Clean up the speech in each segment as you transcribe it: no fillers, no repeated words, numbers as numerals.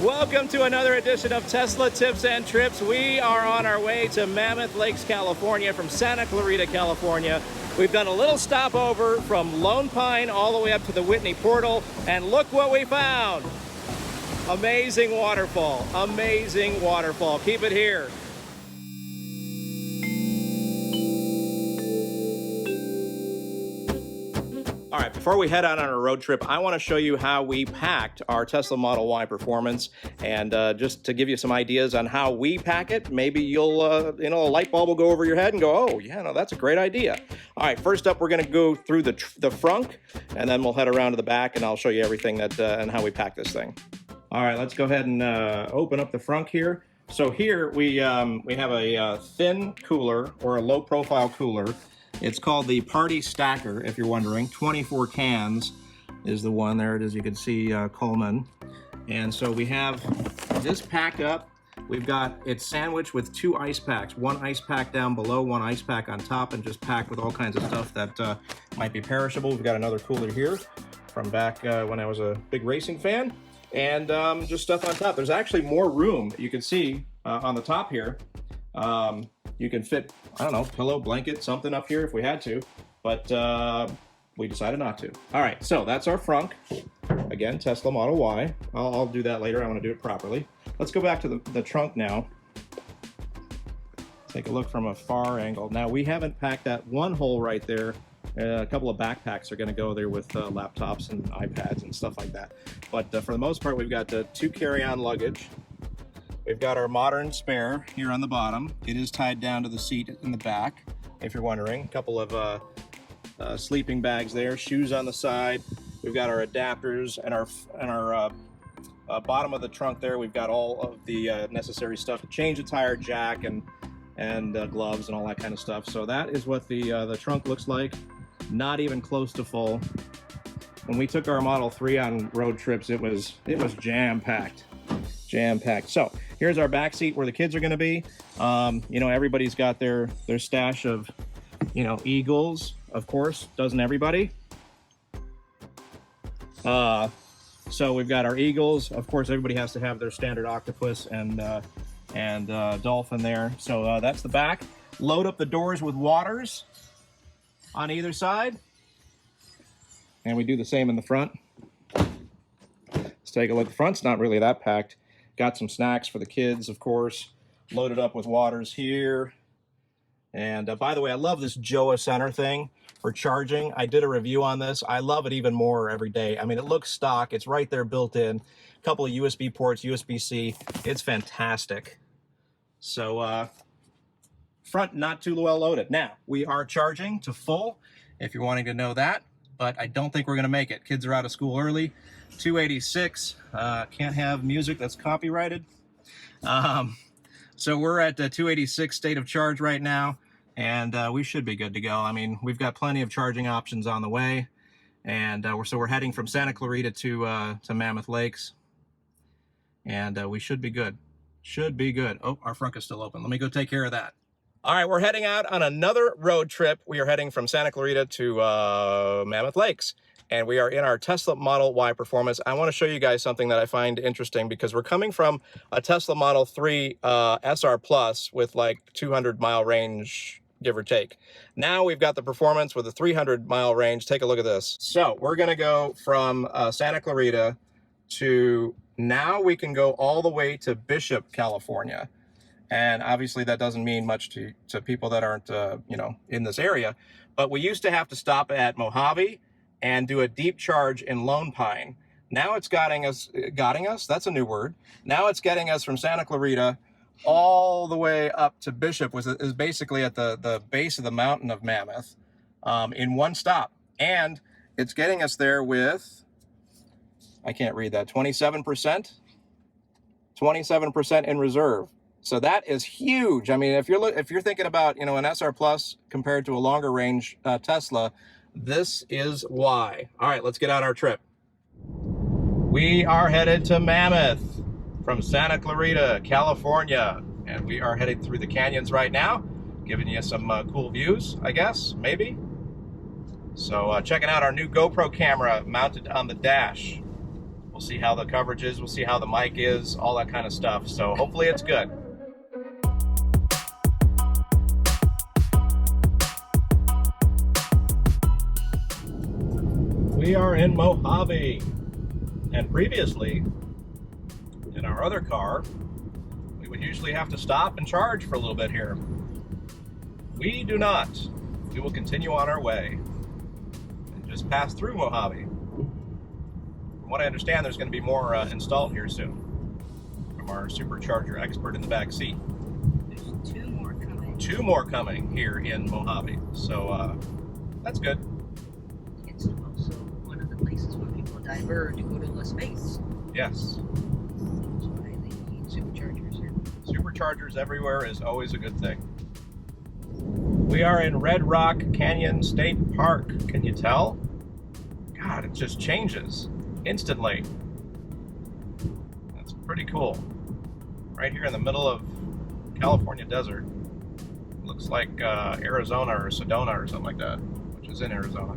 Welcome to another edition of Tesla Tips and Trips. We are on our way to Mammoth Lakes, California from Santa Clarita, California. We've done a little stopover from Lone Pine all the way up to the Whitney Portal, and look what we found. Amazing waterfall, amazing waterfall. Keep it here. All right, before we head out on a road trip, I want to show you how we packed our Tesla Model Y Performance, and just to give you some ideas on how we pack it, maybe you'll, a light bulb will go over your head and go, oh, yeah, no, that's a great idea. All right, first up, we're going to go through the frunk, and then we'll head around to the back, and I'll show you everything that and how we pack this thing. All right, let's go ahead and open up the frunk here. So here we have a thin cooler, or a low-profile cooler. It's called the Party Stacker, if you're wondering. 24 cans is the one. There it is. You can see Coleman. And so we have this packed up. We've got it sandwiched with 2 ice packs. 1 ice pack down below, 1 ice pack on top, and just packed with all kinds of stuff that might be perishable. We've got another cooler here from back when I was a big racing fan. And just stuff on top. There's actually more room. You can see on the top here. You can fit, I don't know, pillow, blanket, something up here if we had to, but we decided not to. All right, so that's our frunk. Again, Tesla Model Y. I'll do that later. I want to do it properly. Let's go back to the trunk now. Take a look from a far angle. Now, we haven't packed that one hole right there. A couple of backpacks are going to go there with laptops and iPads and stuff like that. But for the most part, we've got 2 carry-on luggage. We've got our modern spare here on the bottom. It is tied down to the seat in the back, if you're wondering. A couple of sleeping bags there, shoes on the side. We've got our adapters and our bottom of the trunk there. We've got all of the necessary stuff to change a tire, jack, and gloves and all that kind of stuff. So that is what the trunk looks like. Not even close to full. When we took our Model 3 on road trips, it was jam-packed. Jam-packed. So here's our back seat where the kids are going to be. Everybody's got their stash of, Eagles, of course. Doesn't everybody? So we've got our Eagles. Of course, everybody has to have their standard octopus and dolphin there. So that's the back. Load up the doors with waters on either side. And we do the same in the front. Let's take a look. The front's not really that packed. Got some snacks for the kids, of course. Loaded up with waters here. And by the way, I love this Joa Center thing for charging. I did a review on this. I love it even more every day. I mean, it looks stock. It's right there built in. A couple of USB ports, USB-C. It's fantastic. So front not too well loaded. Now, we are charging to full, if you're wanting to know that. But I don't think we're going to make it. Kids are out of school early. 286. Can't have music that's copyrighted. So we're at 286 state of charge right now, and we should be good to go. I mean, we've got plenty of charging options on the way, and we're heading from Santa Clarita to Mammoth Lakes, and we should be good. Should be good. Oh, our front is still open. Let me go take care of that. All right, we're heading out on another road trip. We are heading from Santa Clarita to Mammoth Lakes, and we are in our Tesla Model Y Performance. I want to show you guys something that I find interesting because we're coming from a Tesla Model 3 SR Plus with like 200-mile range, give or take. Now we've got the Performance with a 300-mile range. Take a look at this. So we're going to go from Santa Clarita to, now we can go all the way to Bishop, California. And obviously that doesn't mean much to people that aren't, in this area. But we used to have to stop at Mojave and do a deep charge in Lone Pine. Now it's getting us, that's a new word. Now it's getting us from Santa Clarita all the way up to Bishop, which is basically at the base of the mountain of Mammoth, in one stop. And it's getting us there with, I can't read that, 27%? 27% in reserve. So that is huge. I mean, if you're thinking about, an SR Plus compared to a longer range Tesla, this is why. All right, let's get on our trip. We are headed to Mammoth from Santa Clarita, California, and we are headed through the canyons right now, giving you some cool views, I guess, maybe. So checking out our new GoPro camera mounted on the dash. We'll see how the coverage is, we'll see how the mic is, all that kind of stuff. So hopefully it's good. We are in Mojave, and previously in our other car we would usually have to stop and charge for a little bit here. We do not. We will continue on our way and just pass through Mojave. From what I understand, there's going to be more installed here soon from our Supercharger expert in the back seat. There's 2 more coming. 2 more coming here in Mojave, so that's good. It's also one of the places where people divert to go to Las Vegas. Yes. That's why they need superchargers here. Superchargers everywhere is always a good thing. We are in Red Rock Canyon State Park. Can you tell? God, it just changes instantly. That's pretty cool. Right here in the middle of California desert. Looks like Arizona or Sedona or something like that, which is in Arizona.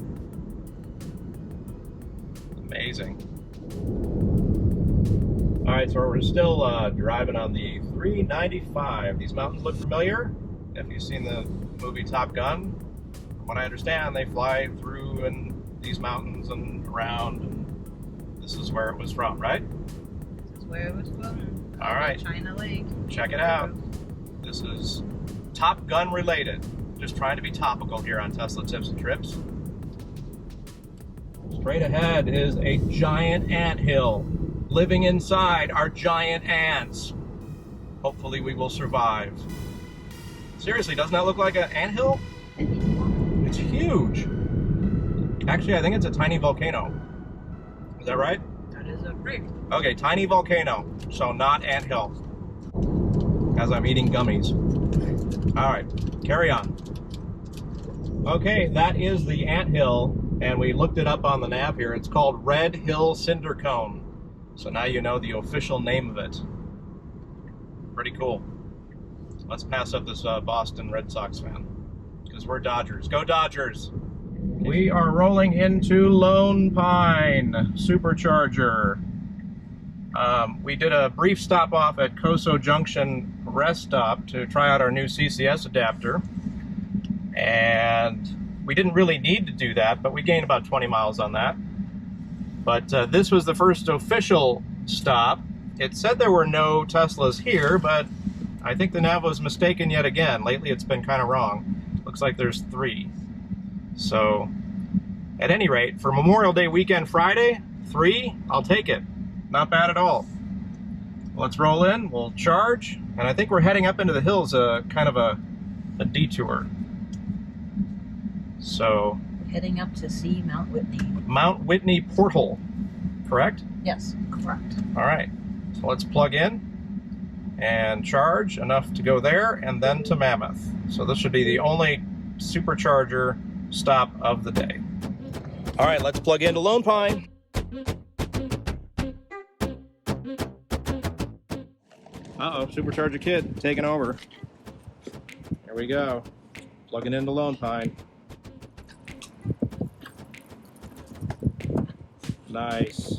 Amazing. All right, so we're still driving on the 395. These mountains look familiar. If you've seen the movie Top Gun, from what I understand, they fly through in these mountains and around, and this is where it was from, right? This is where it was from. All right. China Lake. Check it out. This is Top Gun related. Just trying to be topical here on Tesla Tips and Trips. Straight ahead is a giant anthill. Living inside are giant ants. Hopefully we will survive. Seriously, doesn't that look like an anthill? It's huge. Actually, I think it's a tiny volcano. Is that right? That is a brick. Okay, tiny volcano, so not anthill. As I'm eating gummies. All right, carry on. Okay, that is the anthill, and we looked it up on the nav here. It's called Red Hill Cinder Cone. So now you know the official name of it. Pretty cool. Let's pass up this Boston Red Sox fan, because we're Dodgers. Go Dodgers! We are rolling into Lone Pine Supercharger. We did a brief stop off at Coso Junction rest stop to try out our new CCS adapter. And we didn't really need to do that, but we gained about 20 miles on that. But this was the first official stop. It said there were no Teslas here, but I think the nav was mistaken yet again. Lately it's been kind of wrong. Looks like there's 3. So, at any rate, for Memorial Day weekend Friday, 3, I'll take it. Not bad at all. Let's roll in, we'll charge, and I think we're heading up into the hills, kind of a detour. So, Heading up to see Mount Whitney. Mount Whitney Portal, correct? Yes, correct. All right, so let's plug in and charge enough to go there and then to Mammoth. So this should be the only Supercharger stop of the day. All right, let's plug into Lone Pine. Uh-oh, Supercharger Kid taking over. Here we go. Plugging into Lone Pine. Nice.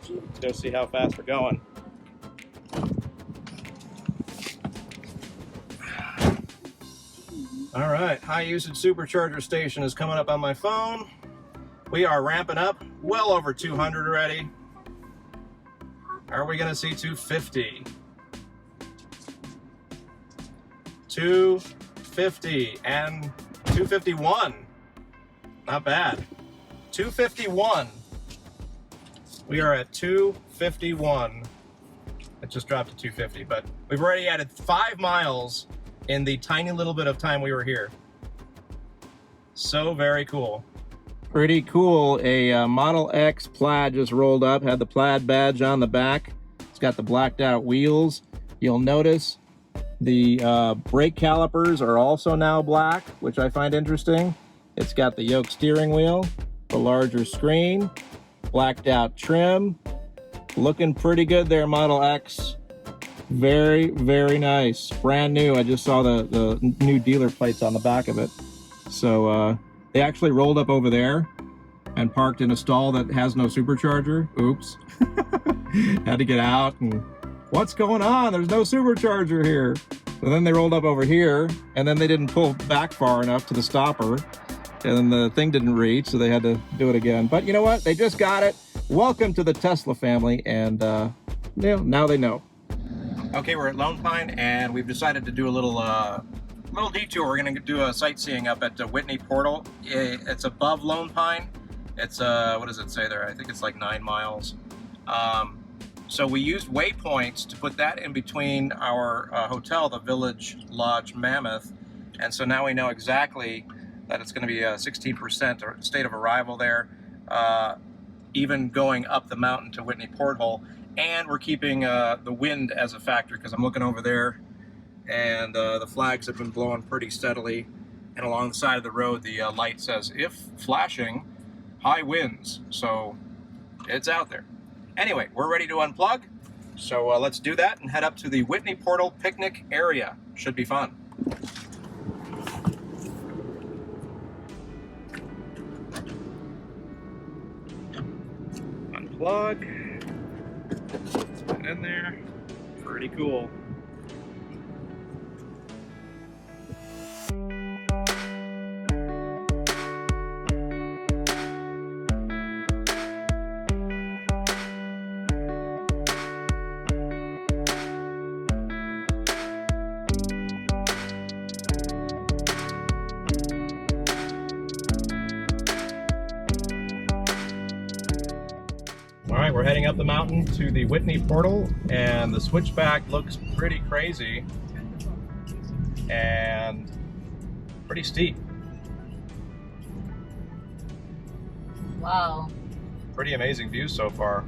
Let's go see how fast we're going. All right, high usage Supercharger station is coming up on my phone. We are ramping up, well over 200 already. Are we gonna see 250? 250 and 251. Not bad. 251. We are at 251. It just dropped to 250, but we've already added 5 miles in the tiny little bit of time we were here. So very cool. Pretty cool. A Model X Plaid just rolled up, had the Plaid badge on the back. It's got the blacked out wheels. You'll notice the brake calipers are also now black, which I find interesting. It's got the yoke steering wheel, the larger screen, blacked out trim. Looking pretty good there, Model X. Very, very nice. Brand new. I just saw the new dealer plates on the back of it. So They actually rolled up over there and parked in a stall that has no supercharger. Oops. Had to get out and what's going on? There's no supercharger here. So then they rolled up over here and then they didn't pull back far enough to the stopper and then the thing didn't reach, so they had to do it again. But you know what? They just got it. Welcome to the Tesla family, and now they know. Okay, we're at Lone Pine and we've decided to do a little detour. We're going to do a sightseeing up at Whitney Portal. It's above Lone Pine. It's what does it say there? I think it's like 9 miles. So we used waypoints to put that in between our hotel, the Village Lodge Mammoth, and so now we know exactly that it's going to be a 16% state of arrival there, even going up the mountain to Whitney Portal. And we're keeping the wind as a factor, because I'm looking over there and the flags have been blowing pretty steadily, and along the side of the road the light says, if flashing, high winds. So it's out there. Anyway, we're ready to unplug, so let's do that and head up to the Whitney Portal picnic area. Should be fun. Unplug. Put it in there. Pretty cool. All right, we're heading up the mountain to the Whitney Portal, and the switchback looks pretty crazy and pretty steep. Wow. Pretty amazing views so far.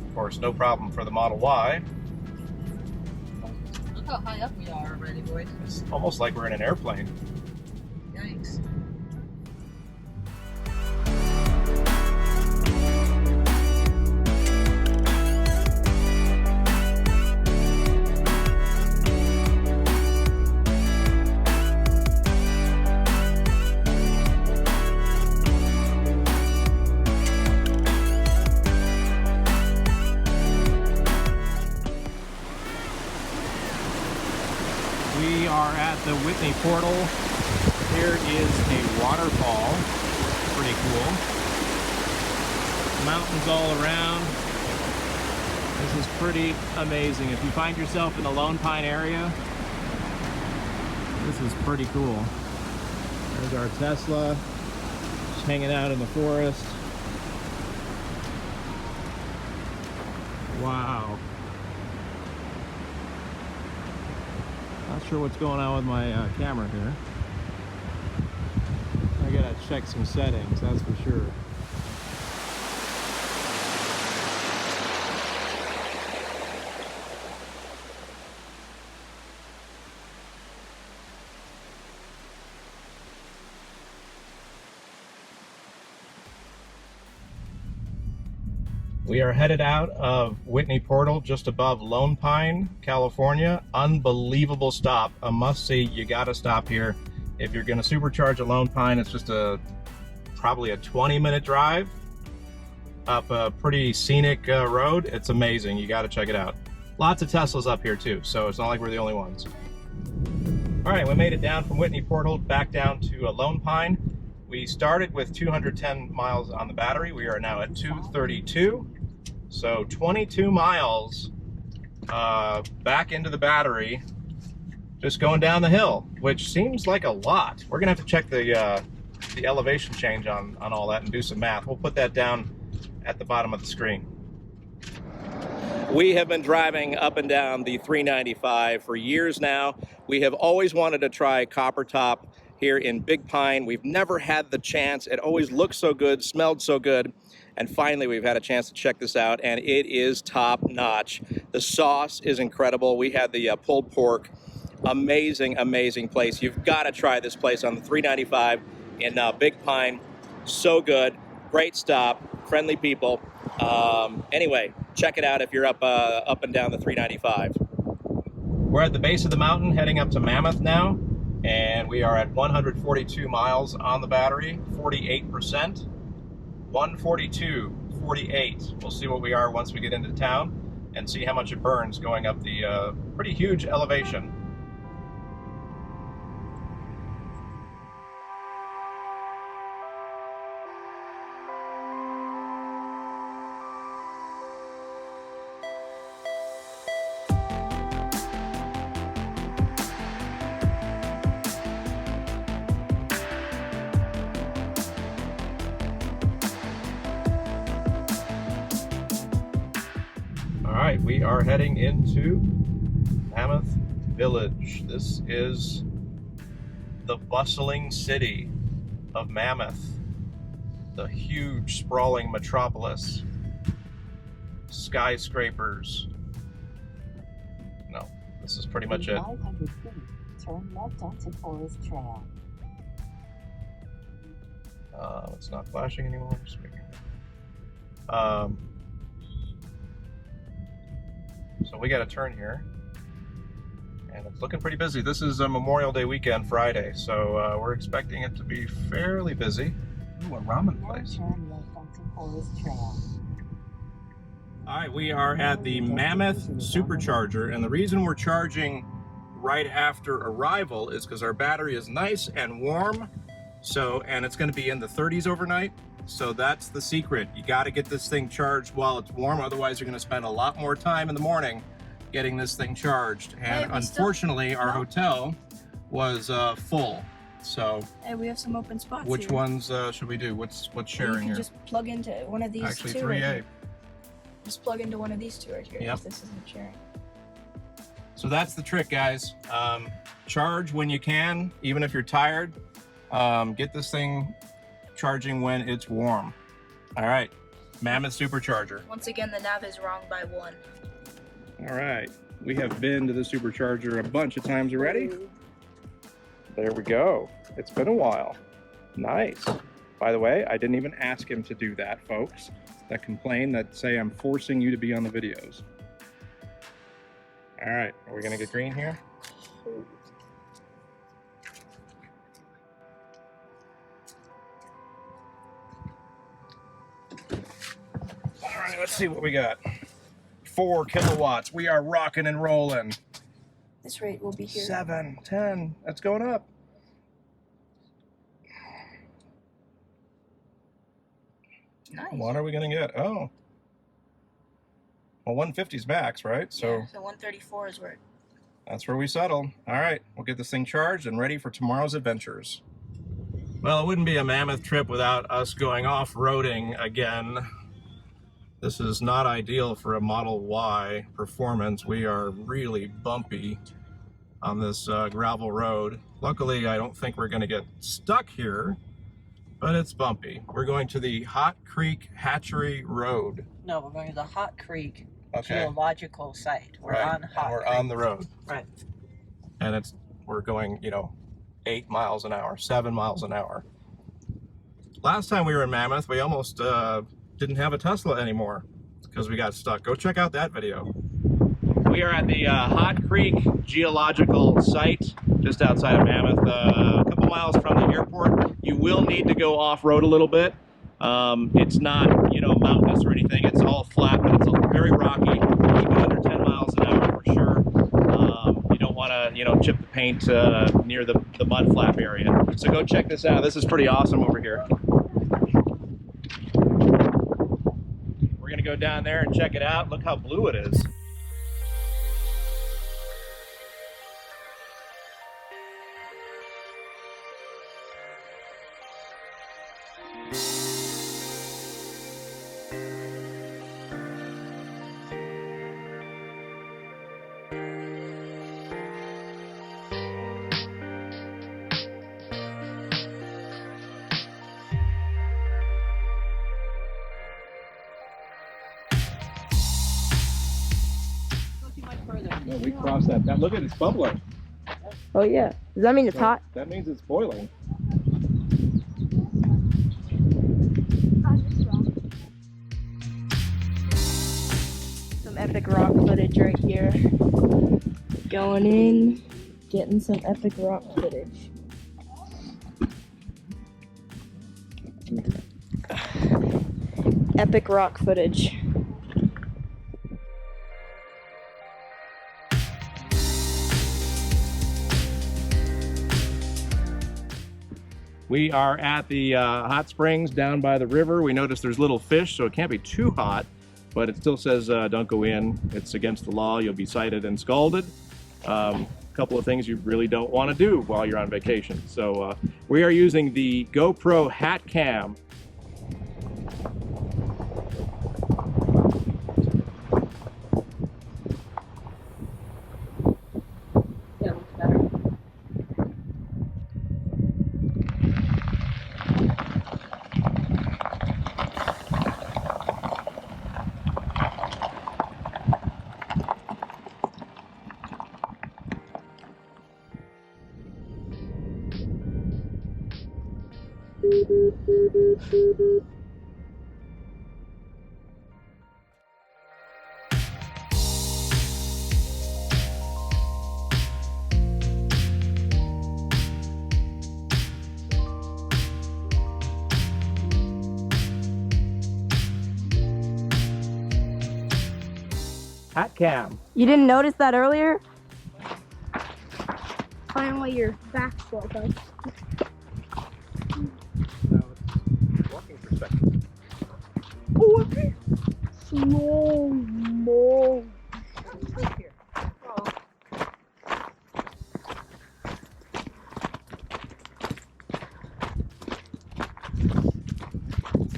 Of course, no problem for the Model Y. Look how high up we are already, boys. It's almost like we're in an airplane. Yikes. We are at the Whitney Portal. Here is a waterfall. Pretty cool. Mountains all around. This is pretty amazing. If you find yourself in the Lone Pine area, this is pretty cool. There's our Tesla, just hanging out in the forest. Wow. Not sure what's going on with my camera here. I gotta check some settings, that's for sure. We are headed out of Whitney Portal, just above Lone Pine, California. Unbelievable stop, a must-see. You gotta stop here. If you're gonna supercharge a Lone Pine, it's just probably a 20-minute drive up a pretty scenic road. It's amazing, you gotta check it out. Lots of Teslas up here too, so it's not like we're the only ones. All right, we made it down from Whitney Portal back down to Lone Pine. We started with 210 miles on the battery. We are now at 232. So 22 miles back into the battery, just going down the hill, which seems like a lot. We're gonna have to check the elevation change on all that and do some math. We'll put that down at the bottom of the screen. We have been driving up and down the 395 for years now. We have always wanted to try Copper Top here in Big Pine. We've never had the chance. It always looked so good, smelled so good. And finally, we've had a chance to check this out, and it is top notch. The sauce is incredible. We had the pulled pork. Amazing, amazing place. You've got to try this place on the 395 in Big Pine. So good. Great stop. Friendly people. Anyway, check it out if you're up and down the 395. We're at the base of the mountain heading up to Mammoth now, and we are at 142 miles on the battery, 48%, 142.48. We'll see what we are once we get into town and see how much it burns going up the pretty huge elevation. Alright, we are heading into Mammoth Village. This is the bustling city of Mammoth, the huge sprawling metropolis. Skyscrapers. No, this is pretty much it. 500 feet, turn left onto Forest Trail. It's not flashing anymore. Just making... So we got a turn here, and it's looking pretty busy. This is a Memorial Day weekend, Friday, so we're expecting it to be fairly busy. Ooh, a ramen place. Turn left onto Forest Trail. All right, we are at the Mammoth Supercharger, and the reason we're charging right after arrival is because our battery is nice and warm, and it's going to be in the 30s overnight. So that's the secret. You got to get this thing charged while it's warm, otherwise you're going to spend a lot more time in the morning getting this thing charged. And unfortunately, our hotel was full. So hey, we have some open spots. Which here. ones should we do? What's sharing you can here? Just plug into one of these. Actually, two 3A. right here. Just plug into one of these two right here. Yep. This isn't sharing. So that's the trick, guys. Charge when you can, even if you're tired. Get this thing charging when it's warm. All right, Mammoth Supercharger. Once again, the nav is wrong by 1. All right, we have been to the Supercharger a bunch of times already. There we go. It's been a while. Nice. By the way, I didn't even ask him to do that, folks. That complain, that say I'm forcing you to be on the videos. All right, are we gonna get green here? All right, let's see what we got. 4 kilowatts. We are rocking and rolling. This rate will be here. 7, 10. That's going up. Nice. What are we gonna get? Oh. Well, 150's max, right? So yeah, so 134 is where. That's where we settle. All right, we'll get this thing charged and ready for tomorrow's adventures. Well, it wouldn't be a Mammoth trip without us going off-roading again. This is not ideal for a Model Y performance. We are really bumpy on this gravel road. Luckily, I don't think we're going to get stuck here, but it's bumpy. We're going to the Hot Creek Hatchery Road. No, we're going to the Hot Creek Okay. Geological Site. We're Right. on Hot We're Creek. on the road. Right. And we're going, 8 miles an hour, 7 miles an hour. Last time we were in Mammoth, we almost didn't have a Tesla anymore because we got stuck. Go check out that video. We are at the Hot Creek Geological Site, just outside of Mammoth, a couple miles from the airport. You will need to go off-road a little bit. It's not, mountainous or anything. It's all flat, but it's very rocky. Keep it under 10 miles an hour for sure. You don't want to, chip the paint near the mud flap area. So go check this out. This is pretty awesome over here. We're going to go down there and check it out. Look how blue it is. No, we crossed that. Now look at it, it's bubbling. Oh yeah. Does that mean it's hot? That means it's boiling. Some epic rock footage right here. Going in, getting some epic rock footage. Epic rock footage. We are at the hot springs down by the river. We noticed there's little fish, so it can't be too hot, but it still says don't go in. It's against the law. You'll be cited and scalded. A couple of things you really don't want to do while you're on vacation. So we are using the GoPro Hat Cam. Yeah, looks better. Hat Cam. You didn't notice that earlier? Finally, your back's broken. Walking perspective. Slow mo.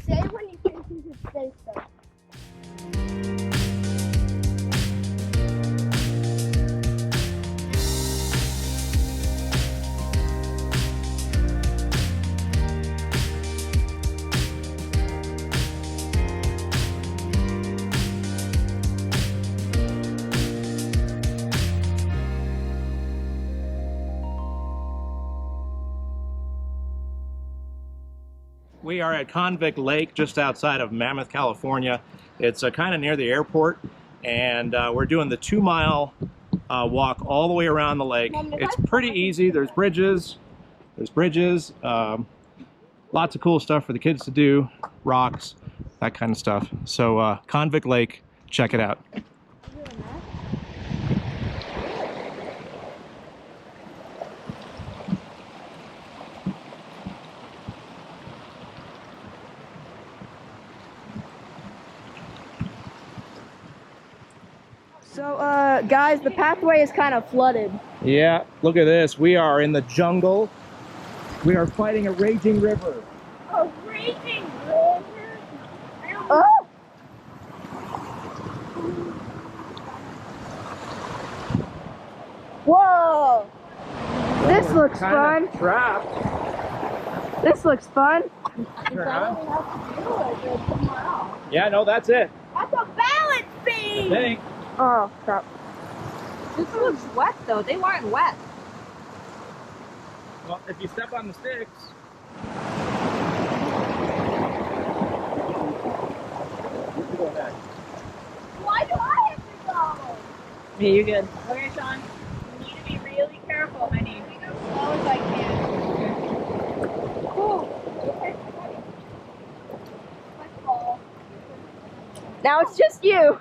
Say when you finish his face though. We are at Convict Lake, just outside of Mammoth, California. It's kind of near the airport, and we're doing the 2-mile walk all the way around the lake. It's pretty easy. There's bridges. Lots of cool stuff for the kids to do, rocks, that kind of stuff. So Convict Lake, check it out. So, guys, the pathway is kind of flooded. Yeah, look at this. We are in the jungle. We are fighting a raging river. A raging river? Oh! Whoa! This looks fun. Trapped. This looks fun. Yeah, no, that's it. That's a balance I beam! think. Oh, crap. This looks wet though. They weren't wet. Well, if you step on the sticks. Why do I have to go? Yeah, you're good. Okay, Sean. You need to be really careful, honey. Go as slow as I can. Cool. Okay, ready. Let's fall. Now it's just you.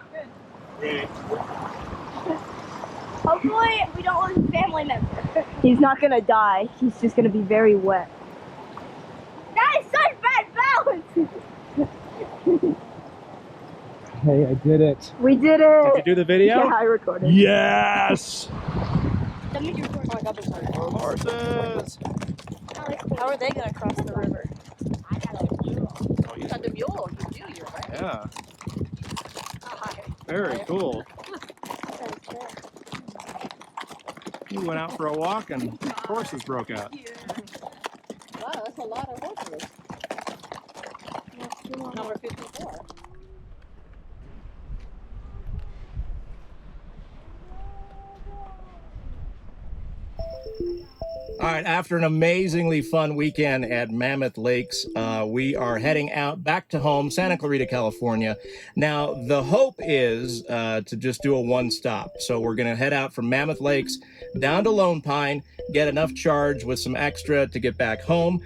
Hopefully, we don't lose a family member. He's not gonna die. He's just gonna be very wet. That is such bad balance! Hey, I did it. We did it. Did you do the video? Yeah, I recorded. Yes! That means you're recording. Oh my god, there's Horses! How are they gonna cross the river? I got a mule. Oh, You got the mule. You do. You're right. yeah, Hi. very cool. We went out for a walk and horses broke out. Wow, that's a lot of horses. Number 54. All right, after an amazingly fun weekend at Mammoth Lakes, we are heading out back to home, Santa Clarita, California. Now, the hope is to just do a one-stop. So we're going to head out from Mammoth Lakes down to Lone Pine, get enough charge with some extra to get back home.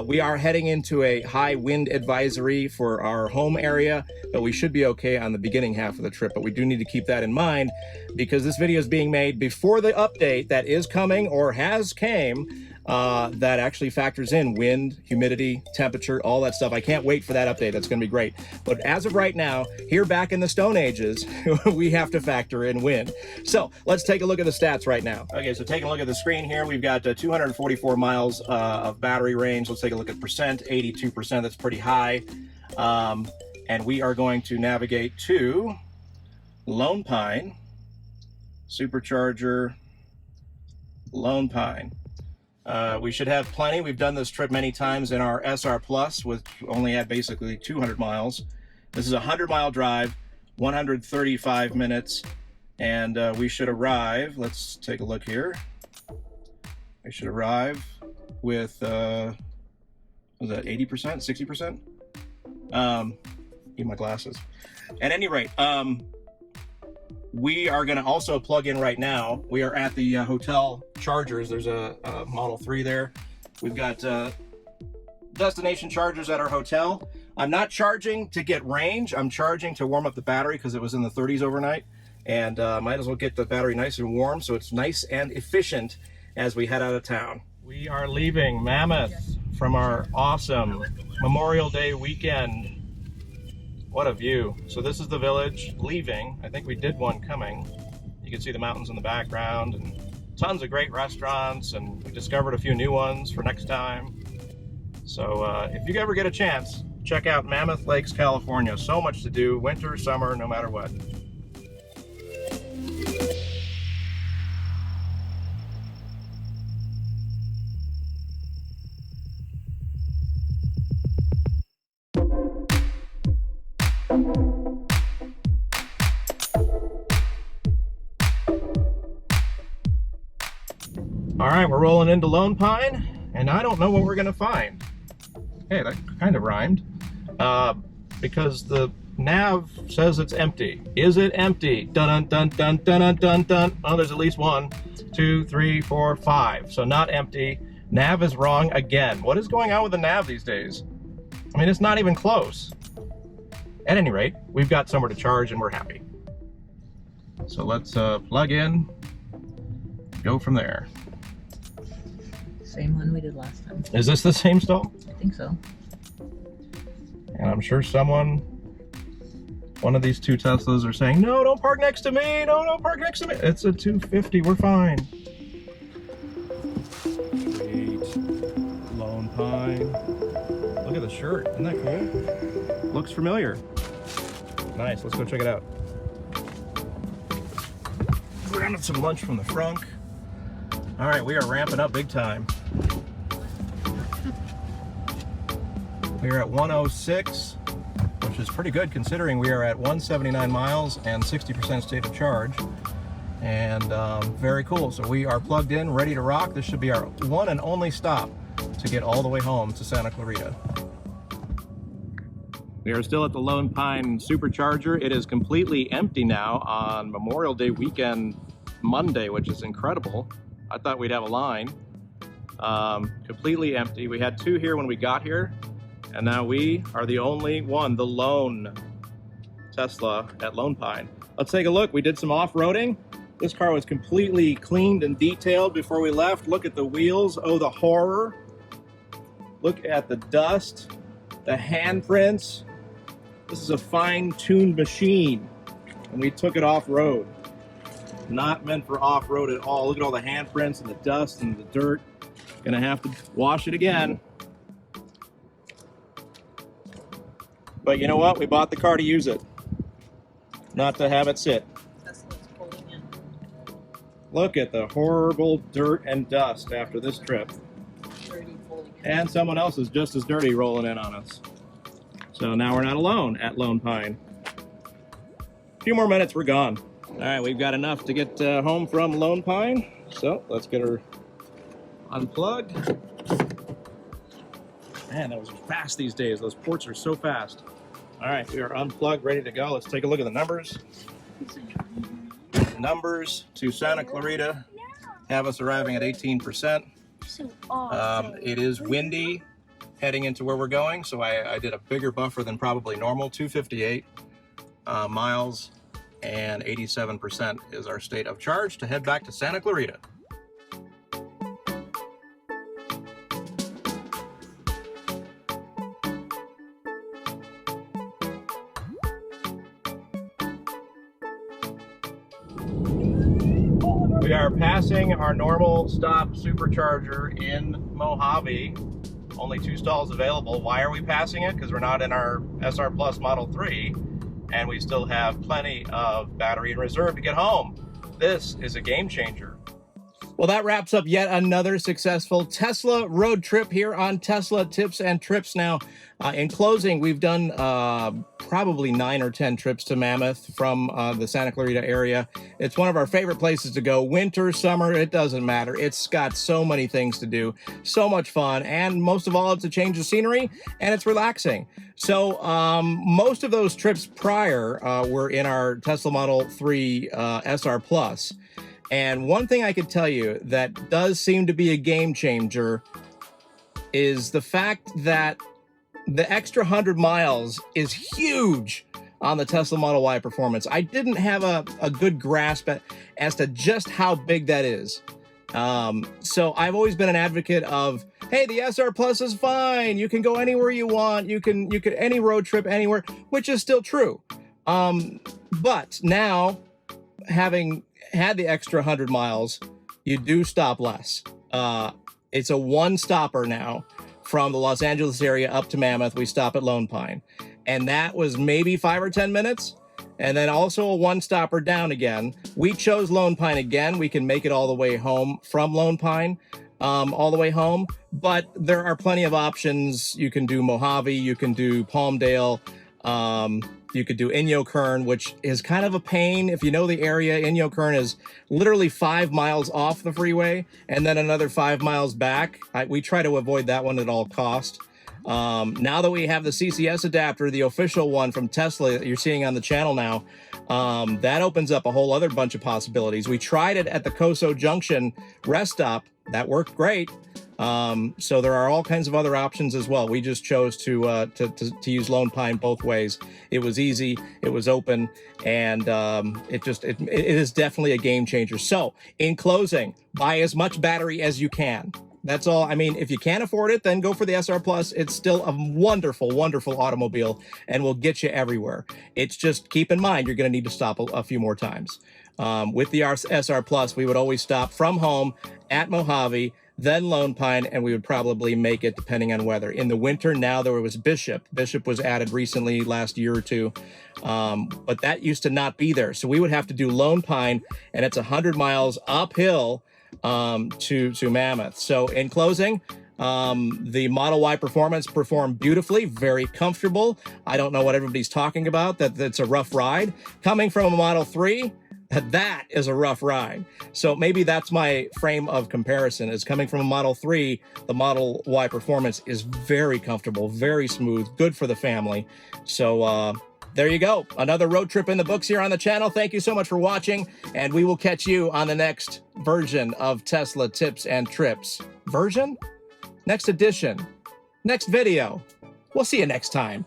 We are heading into a high wind advisory for our home area, but we should be okay on the beginning half of the trip. But we do need to keep that in mind because this video is being made before the update that is coming or has came that actually factors in wind, humidity, temperature, all that stuff. I can't wait for that update. That's going to be great. But as of right now, here back in the Stone Ages, we have to factor in wind. So let's take a look at the stats right now. Okay, so taking a look at the screen here, we've got 244 miles of battery range. Let's take a look at percent, 82%. That's pretty high. And we are going to navigate to Lone Pine, Supercharger, Lone Pine. We should have plenty. We've done this trip many times in our SR Plus, which only had basically 200 miles. This is a 100-mile drive, 135 minutes, and we should arrive. Let's take a look here. We should arrive with, was that 80%, 60%? Need my glasses. At any rate, we are going to also plug in right now. We are at the hotel chargers. There's a Model 3 there. We've got destination chargers at our hotel. I'm not charging to get range. I'm charging to warm up the battery because it was in the 30s overnight. And might as well get the battery nice and warm so it's nice and efficient as we head out of town. We are leaving Mammoth from our awesome Memorial Day weekend. What a view. So this is the village leaving. I think we did one coming. You can see the mountains in the background and tons of great restaurants, and we discovered a few new ones for next time. So if you ever get a chance, check out Mammoth Lakes, California. So much to do, winter, summer, no matter what. All right, we're rolling into Lone Pine, and I don't know what we're gonna find. Hey, that kind of rhymed. Because the nav says it's empty. Is it empty? Dun dun dun dun dun dun dun. Oh, there's at least 1, 2, 3, 4, 5. So not empty. Nav is wrong again. What is going on with the nav these days? I mean, it's not even close. At any rate, we've got somewhere to charge and we're happy. So let's plug in, go from there. Same one we did last time. Is this the same stall? I think so. And I'm sure one of these two Teslas are saying, no, don't park next to me. No, don't park next to me. It's a 250, we're fine. Sweet. Lone Pine. Look at the shirt, isn't that cool? Looks familiar. Nice, let's go check it out. Grabbing some lunch from the front. All right, we are ramping up big time. We are at 106, which is pretty good considering we are at 179 miles and 60% state of charge. And very cool. So we are plugged in, ready to rock. This should be our one and only stop to get all the way home to Santa Clarita. We are still at the Lone Pine Supercharger. It is completely empty now on Memorial Day weekend Monday, which is incredible. I thought we'd have a line. Completely empty. We had 2 here when we got here, and now we are the only one, the lone Tesla at Lone Pine. Let's take a look. We did some off-roading. This car was completely cleaned and detailed before we left. Look at the wheels. Oh, the horror. Look at the dust, the handprints. This is a fine-tuned machine, and we took it off-road. Not meant for off-road at all. Look at all the handprints and the dust and the dirt. Gonna have to wash it again. But you know what? We bought the car to use it, not to have it sit. Tesla's pulling in. Look at the horrible dirt and dust after this trip. Dirty pulling in. And someone else is just as dirty rolling in on us. So now we're not alone at Lone Pine. A few more minutes, we're gone. All right, we've got enough to get home from Lone Pine. So let's get her unplug. Man, that was fast these days. Those ports are so fast. All right, we are unplugged, ready to go. Let's take a look at the numbers. Numbers to Santa Clarita have us arriving at 18%. So awesome. It is windy heading into where we're going, so I did a bigger buffer than probably normal, 258 miles, and 87% is our state of charge to head back to Santa Clarita. We are passing our normal stop Supercharger in Mojave. Only 2 stalls available. Why are we passing it? Because we're not in our SR Plus Model 3, and we still have plenty of battery in reserve to get home. This is a game changer. Well, that wraps up yet another successful Tesla road trip here on Tesla Tips and Trips. Now, in closing, we've done probably 9 or 10 trips to Mammoth from the Santa Clarita area. It's one of our favorite places to go. Winter, summer, it doesn't matter. It's got so many things to do, so much fun, and most of all, it's a change of scenery, and it's relaxing. So most of those trips prior were in our Tesla Model 3 SR Plus. And one thing I could tell you that does seem to be a game changer is the fact that the extra 100 miles is huge on the Tesla Model Y Performance. I didn't have a good grasp as to just how big that is. So I've always been an advocate of, hey, the SR Plus is fine. You can go anywhere you want. You can any road trip anywhere, which is still true. But now, having had the extra 100 miles, you do stop less. It's a one-stopper now from the Los Angeles area up to Mammoth. We stop at Lone Pine, and that was maybe 5 or 10 minutes. And then also a one-stopper down again. We chose Lone Pine again. We can make it all the way home from Lone Pine, all the way home. But there are plenty of options. You can do Mojave, you can do Palmdale, you could do Inyo Kern, which is kind of a pain. If you know the area, Inyo Kern is literally 5 miles off the freeway and then another 5 miles back. We try to avoid that one at all costs. Now that we have the CCS adapter, the official one from Tesla that you're seeing on the channel now, that opens up a whole other bunch of possibilities. We tried it at the Coso Junction rest stop. That worked great. So there are all kinds of other options as well. We just chose to use Lone Pine both ways. It was easy, it was open, and it is definitely a game changer. So in closing, buy as much battery as you can. That's all. I mean, if you can't afford it, then go for the SR Plus. It's still a wonderful, wonderful automobile and will get you everywhere. It's just keep in mind, you're going to need to stop a few more times. With the SR Plus, we would always stop from home at Mojave, then Lone Pine, and we would probably make it depending on weather. In the winter, now there was Bishop. Bishop was added recently, last year or two, but that used to not be there. So we would have to do Lone Pine, and it's 100 miles uphill to Mammoth. So in closing, the Model Y Performance performed beautifully, very comfortable. I don't know what everybody's talking about, that's a rough ride. Coming from a Model 3, that is a rough ride. So maybe that's my frame of comparison, is coming from a Model 3, the Model Y Performance is very comfortable, very smooth, good for the family. So there you go. Another road trip in the books here on the channel. Thank you so much for watching, and we will catch you on the next version of Tesla Tips and Trips. Version? Next edition. Next video. We'll see you next time.